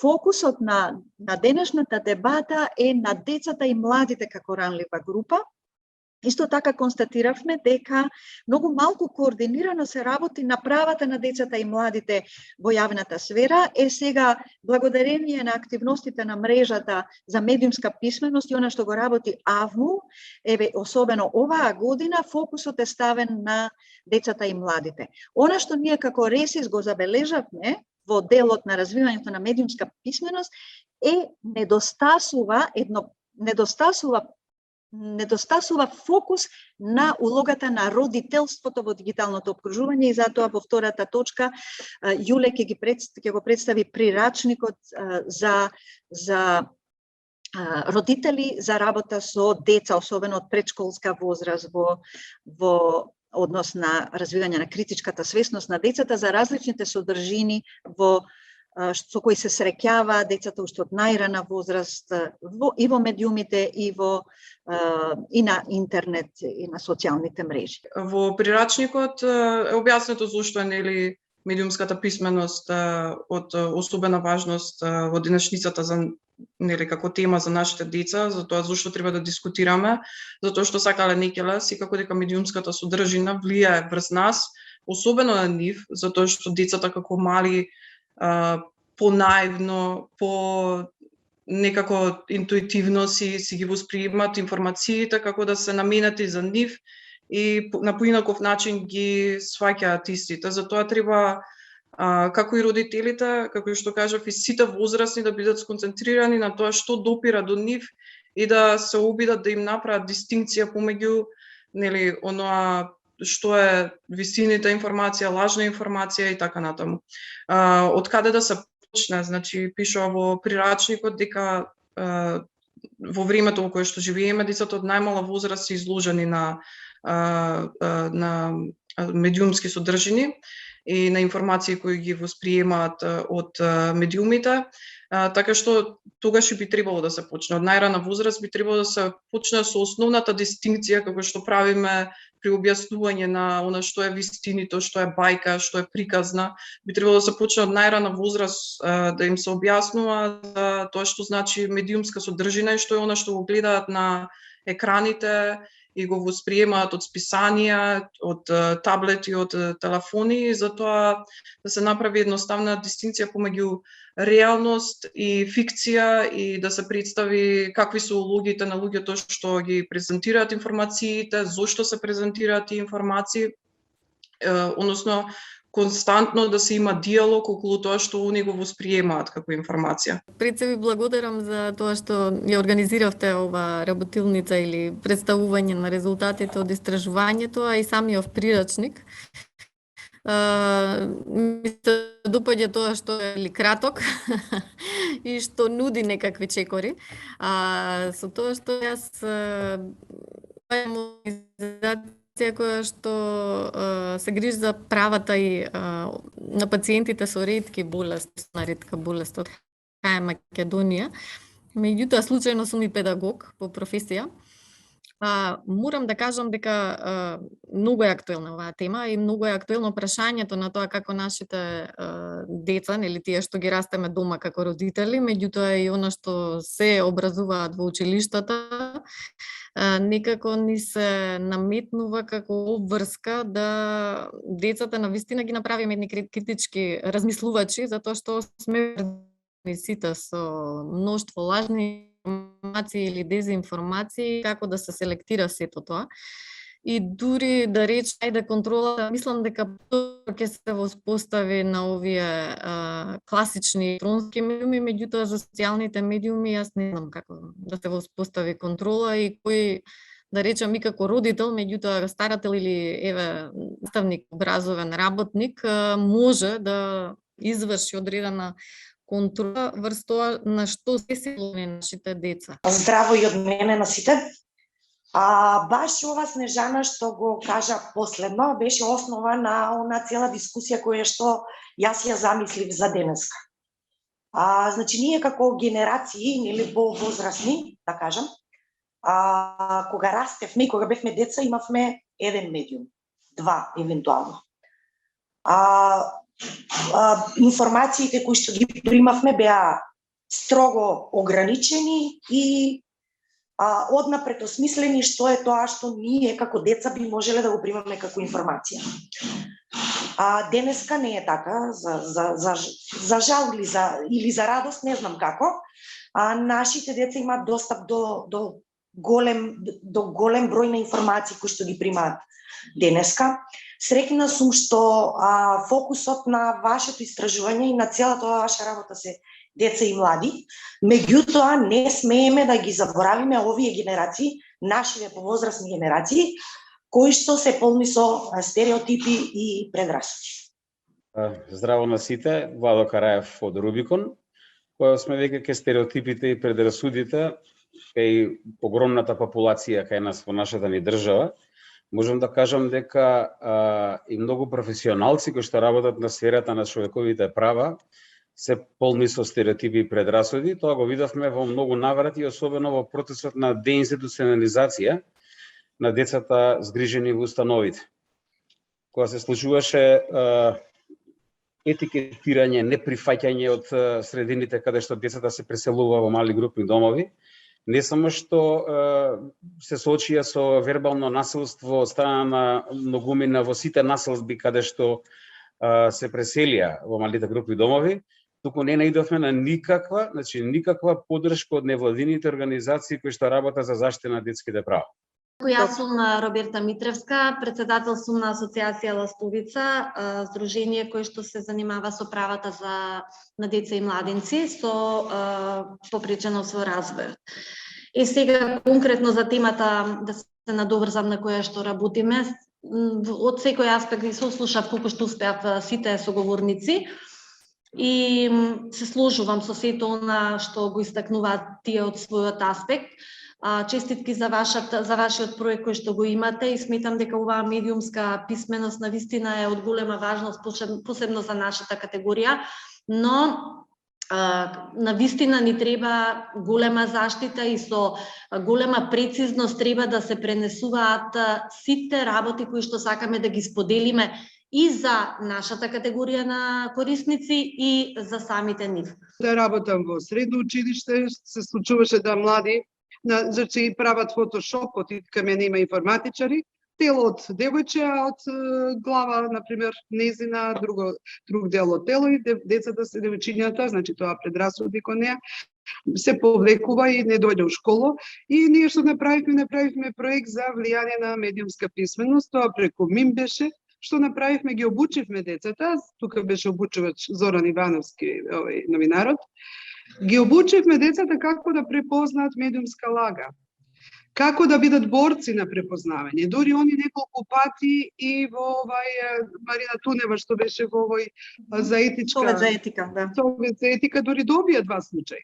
Фокусот на денешната дебата е на децата и младите како ранлива група. Исто така констатиравме дека многу малку координирано се работи на правата на децата и младите во јавната сфера. Сега, благодарение на активностите на мрежата за медиумска писменост и она што го работи АВМУ, особено оваа година, фокусот е ставен на децата и младите. Она што ние како РЕСИС го забележавме во делот на развивањето на медиумска писменост е недостасува фокус на улогата на родителството во дигиталното опкружување, и затоа во втората точка Јуле ќе го представи прирачникот за родители за работа со деца, особено од предшколска возраст во однос на развивање на критичката свесност на децата за различните содржини со кои се среќава децата уште од најрана возраст и во медиумите и на интернет и на социјалните мрежи. Во прирачникот е објаснето зошто е медиумската писменост од особена важност во денешницата за како тема за нашите деца, за тоа зошто треба да дискутираме, затоа што сакале некеле секако дека медиумската содржина влијае врз нас, особено на нив, затоа што децата како мали понаивно, некако интуитивно си ги восприемат информациите како да се наменети за нив и на поинаков начин ги сваќаат истите. Затоа треба како и родителите, како што кажав, и сите возрастни да бидат сконцентрирани на тоа што допира до нив и да се обидат да им направат дистинкција помеѓу оноа што е вистината информација, лажна информација и така натаму. Од каде да се почне? Значи, пишува во прирачникот дека во времето во кое што живееме, децата од најмала возраст се изложени на медиумски содржини и на информации кои ги восприемаат од медиумите, така што тогаш би требало да се почне. Од најрана возраст би требало да се почне со основната дистинкција како што правиме при објаснување на она што е вистинито, што е бајка, што е приказна. Би требало да се почне од најрана возраст да им се објаснува тоа што значи медиумска содржина и што е она што го гледаат на екраните и го восприемаат од списанија, од таблети, од телефони, затоа да се направи едноставна дистинкција помеѓу реалност и фикција и да се представи какви се улогите на луѓето што ги презентираат информациите, зошто се презентираат тие информации, односно константно да се има диалог околу тоа што они го восприемаат како информација. Пред се ви благодарам за тоа што ја организиравте ова работилница или представување на резултатите од истражувањето, а и самиот прирачник. Ми се допаѓа тоа што е краток и што нуди некакви чекори. Со тоа што јас која што се грижи за правата и на пациентите со ретки болести, на ретка болест од Македонија. Меѓутоа, случајно сум и педагог по професија. Морам да кажам дека многу е актуелна оваа тема и многу е актуелно прашањето на тоа како нашите деца, нели тие што ги растеме дома како родители, меѓутоа и она што се образуваат во училиштата, некако ни се наметнува како обврска да децата навистина ги направиме едни критички размислувачи, затоа што сме сите со мноштво лажни информации или дезинформации, како да се селектира сето тоа. И дури да рече да контрола, мислам дека ќе се воспостави на овие класични електронски медиуми, меѓутоа за социјалните медиуми јас не знам како да се воспостави контрола и кој, да речем и како родител, меѓутоа старател или наставник, образовен работник може да изврши одредена контрола врз тоа на што се силни нашите деца. Здраво и од мене на сите. Баш ова Снежана што го кажа последно беше основа на она цела дискусија која што јас ја замислив за денеска. Значи ние како генерации или повозрастни да кажам. Кога растевме и кога бевме деца, имавме еден медиум, два евентуално. Информациите кои што ги примавме беа строго ограничени и однапред осмислени што е тоа што ние како деца би можеле да го примаме како информација. Денеска не е така, за жал или за радост, не знам како. Нашите деца имаат достап до голем број на информации кои што ги примаат денеска. Среќна сум што фокусот на вашето истражување и на целата ваша работа се деца и млади, меѓутоа не смееме да ги заборавиме овие генерации, нашите повозрастни генерации, кои што се полни со стереотипи и предрасуди. Здраво на сите, Владо Караев од Рубикон, која сме веќе ке стереотипите и предрасудите кај огромната популација кај нас во нашата ни држава. Можам да кажам дека и многу професионалци кои што работат на сферата на човековите права се полни со стереотипи и предрасуди. Тоа го видовме во многу наврати, особено во процесот на деинституционализација на децата згрижени во установите. Кога се случуваше етикетирање, неприфаќање од средините каде што децата се преселува во мали групни домови, не само што се соочија со вербално насилство од страна на многумина во сите населби каде што се преселија во малите групни домови, туку не наидовме на никаква поддршка од невладините организации кои што работат за заштита на детските права. Јас сум Роберта Митревска, председател сум на Асоциација Ластовица, здружение кое што се занимава со правата на деца и младинци со попречено со развој. И сега конкретно за темата да се надоврзам на која што работиме, од секој аспект ги сослушав колку што успеав сите соговорници и се сложувам со сето она што го истакнуваат тие од својот аспект. Честитки за вашиот проект кој што го имате и сметам дека оваа медиумска писменост навистина е од голема важност, посебно за нашата категорија, но навистина ни треба голема заштита и со голема прецизност треба да се пренесуваат сите работи кои што сакаме да ги споделиме и за нашата категорија на корисници и за самите нив. Да работам во средно училиште, се случуваше да млади значи прават фотошоп, од кај мене има информатичари, тело од девојче, а од глава, например, незина, друг дел од тело и децата се девојчињата, значи тоа предрасуди кон неа, се повлекува и не дојде у школа. И ние што направивме проект за влијание на медиумска писменост, тоа преку МИМ беше, што направивме, ги обучивме децата, тука беше обучувач Зоран Ивановски, новинарот, ги обучивме децата како да препознаат медиумска лага, како да бидат борци на препознавање. Дури они неколку пати и во Марина Тунева што беше во за етичка. Совет за етика, да. Совет за етика дури добија 2 случаи.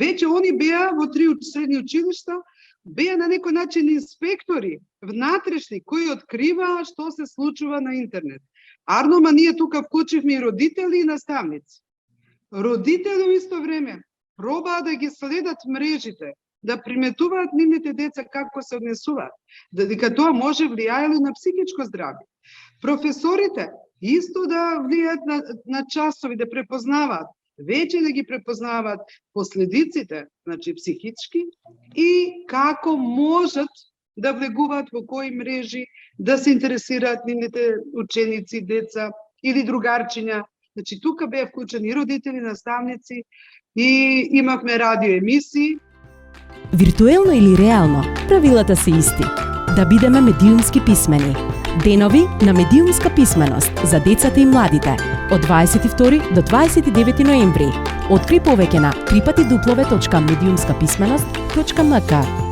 Веќе они беа во 3 средни училишта, беа на некој начин инспектори внатрешни кои откриваа што се случува на интернет. Арнома ние тука вклучивме и родители и наставници. Родители во исто време пробаа да ги следат мрежите, да приметуваат нивните деца како се однесуваат, дека тоа може влијае на психичко здравје. Професорите исто да влијаат на часови, да препознаваат, веќе да ги препознаваат последиците, значи психички, и како можат да влегуваат во кои мрежи, да се интересираат нивните ученици, деца или другарчиња. Значи, тука беа вклучени и родители, наставници и имавме радио емисии. Виртуелно или реално, правилата се исти. Да бидеме медиумски писмени. Денови на медиумска писменост за децата и младите од 22 до 29 ноември. Откри повеќе на www.mediumskapismenost.mk.